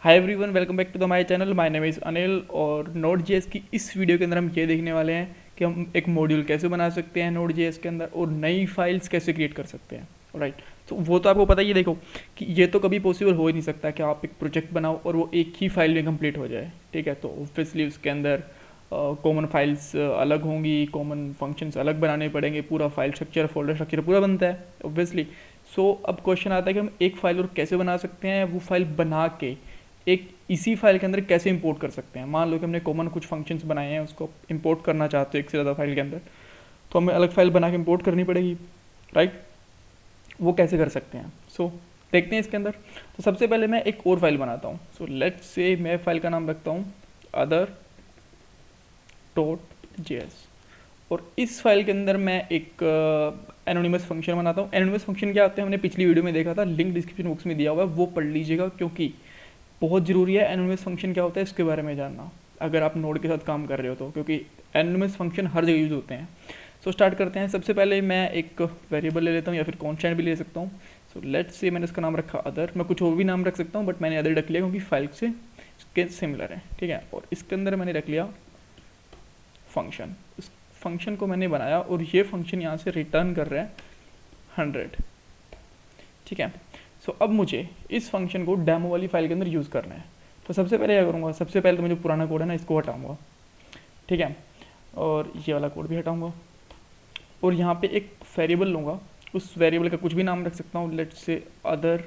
Hi everyone, welcome back to the my channel. My name is Anil और node JS की इस video के अंदर हम ये देखने वाले हैं कि हम एक मॉड्यूल कैसे बना सकते हैं नोड जेएस के अंदर और नई फाइल्स कैसे क्रिएट कर सकते हैं। राइट, तो वो तो आपको पता ही है। देखो कि ये तो कभी पॉसिबल हो ही नहीं सकता कि आप एक प्रोजेक्ट बनाओ और वो एक ही फाइल में कंप्लीट हो जाए। ठीक है, तो ऑब्वियसली उसके अंदर कॉमन फाइल्स अलग होंगी, कॉमन फंक्शंस अलग बनाने पड़ेंगे, पूरा फाइल स्ट्रक्चर फोल्डर स्ट्रक्चर पूरा बनता है ऑब्वियसली। सो अब क्वेश्चन आता है कि हम एक फाइल और कैसे बना सकते हैं, वो फाइल बना के एक इसी फाइल के अंदर कैसे इंपोर्ट कर सकते हैं। मान लो कि हमने कॉमन कुछ फंक्शंस बनाए हैं, उसको इंपोर्ट करना चाहते हो एक से ज़्यादा फाइल के अंदर, तो हमें अलग फाइल बना के इंपोर्ट करनी पड़ेगी। राइट, वो कैसे कर सकते हैं सो देखते हैं इसके अंदर। तो सबसे पहले मैं एक और फाइल बनाता हूँ। सो लेट्स से मैं फाइल का नाम रखता हूँ other.js और इस फाइल के अंदर मैं एक एनोनिमस फंक्शन बनाता हूँ। एनोनिमस फंक्शन क्या होता है हमने पिछली वीडियो में देखा था, लिंक डिस्क्रिप्शन बॉक्स में दिया हुआ है, वो पढ़ लीजिएगा क्योंकि बहुत ज़रूरी है एनोनिमस फंक्शन क्या होता है इसके बारे में जानना, अगर आप नोड के साथ काम कर रहे हो तो, क्योंकि एनोनिमस फंक्शन हर जगह यूज़ होते हैं। सो स्टार्ट करते हैं। सबसे पहले मैं एक वेरिएबल ले लेता हूँ या फिर कॉन्स्टेंट भी ले सकता हूँ। सो लेट्स से मैंने इसका नाम रखा अदर। मैं कुछ और भी नाम रख सकता हूँ बट मैंने अदर रख लिया क्योंकि फाइल से इसके सिमिलर है। ठीक है, और इसके अंदर मैंने रख लिया फंक्शन। इस फंक्शन को मैंने बनाया और ये फंक्शन यहाँ से रिटर्न कर रहा है 100। ठीक है, सो अब मुझे इस फंक्शन को डेमो वाली फाइल के अंदर यूज़ करना है। तो सबसे पहले क्या करूँगा, सबसे पहले तो मुझे पुराना कोड है ना इसको हटाऊँगा। ठीक है, और ये वाला कोड भी हटाऊँगा और यहाँ पे एक वेरिएबल लूँगा। उस वेरिएबल का कुछ भी नाम रख सकता हूँ, लेट्स से अदर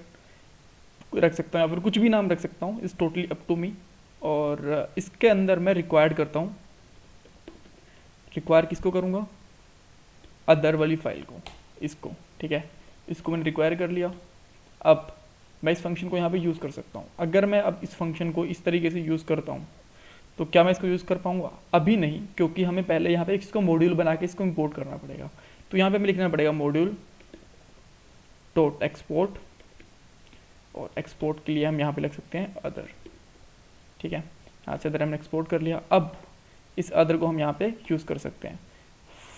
रख सकता हूँ या फिर कुछ भी नाम रख सकता हूँ, is totally up to me. और इसके अंदर मैं रिक्वायर्ड करता हूँ, रिक्वायर किसको करूँगा, अदर वाली फाइल को, इसको। ठीक है, इसको मैंने रिक्वायर कर लिया। अब मैं इस फंक्शन को यहाँ पे यूज़ कर सकता हूँ। अगर मैं अब इस फंक्शन को इस तरीके से यूज़ करता हूँ तो क्या मैं इसको यूज़ कर पाऊँगा? अभी नहीं, क्योंकि हमें पहले यहाँ पे इसको मॉड्यूल बना के इसको इंपोर्ट करना पड़ेगा। तो यहाँ पे हमें लिखना पड़ेगा मॉड्यूल डॉट एक्सपोर्ट, और एक्सपोर्ट के लिए हम यहाँ पे लिख सकते हैं अदर। ठीक है, यहाँ से अदर हमने एक्सपोर्ट कर लिया। अब इस अदर को हम यहाँ पे यूज़ कर सकते हैं।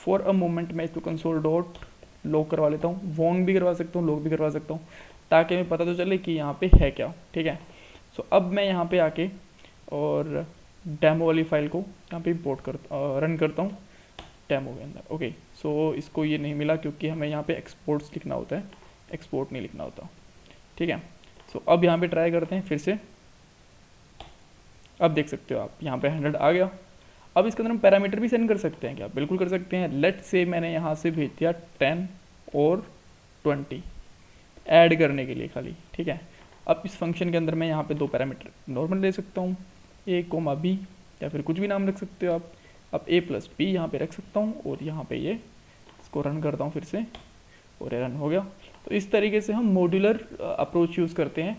फॉर अ मोमेंट मैं इसको कंसोल डॉट लॉग करवा लेता हूँ, वॉन्ग भी करवा सकता हूँ, लॉग भी करवा सकता हूँ, ताकि हमें पता तो चले कि यहाँ पे है क्या। ठीक है, सो अब मैं यहाँ पे आके और डेमो वाली फाइल को यहाँ पे इंपोर्ट रन करता हूँ डेमो के अंदर। ओके, सो इसको ये नहीं मिला क्योंकि हमें यहाँ पे एक्सपोर्ट्स लिखना होता है, एक्सपोर्ट नहीं लिखना होता। ठीक है, सो अब यहाँ पे ट्राई करते हैं फिर से। अब देख सकते हो आप यहाँ पे 100 आ गया। अब इसके अंदर हम पैरामीटर भी सेंड कर सकते हैं क्या? बिल्कुल कर सकते हैं। लेट्स से मैंने यहाँ से भेज दिया 10 और 20 ऐड करने के लिए खाली। ठीक है, अब इस फंक्शन के अंदर मैं यहाँ पे दो पैरामीटर नॉर्मल ले सकता हूँ, ए कोमा बी, या फिर कुछ भी नाम रख सकते हो आप। अब ए प्लस बी यहाँ पे रख सकता हूँ और यहाँ पे ये इसको रन करता हूँ फिर से और ये रन हो गया। तो इस तरीके से हम मॉड्यूलर अप्रोच यूज़ करते हैं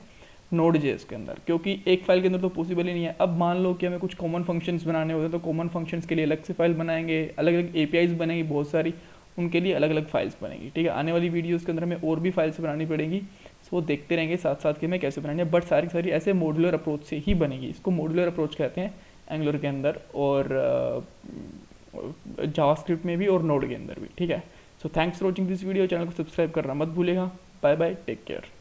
नोड जेएस के अंदर, क्योंकि एक फाइल के अंदर तो पॉसिबल ही नहीं है। अब मान लो कि हमें कुछ कॉमन फंक्शंस बनाने होते हैं तो कॉमन फंक्शंस के लिए अलग से फाइल बनाएंगे, अलग अलग एपीआईज बनेंगी बहुत सारी, उनके लिए अलग अलग फाइल्स बनेंगी। ठीक है, आने वाली वीडियोस के अंदर हमें और भी फाइल्स बनानी पड़ेगी, सो वो देखते रहेंगे साथ साथ कि हमें कैसे बनानी है। बट सारी सारी ऐसे मॉड्यूलर अप्रोच से ही बनेगी। इसको मॉड्यूलर अप्रोच कहते हैं एंगुलर के अंदर और जावास्क्रिप्ट में भी और नोड के अंदर भी। ठीक है, so thanks for watching this video. Channel को सब्सक्राइब करना मत भूलेगा। Bye bye, take care.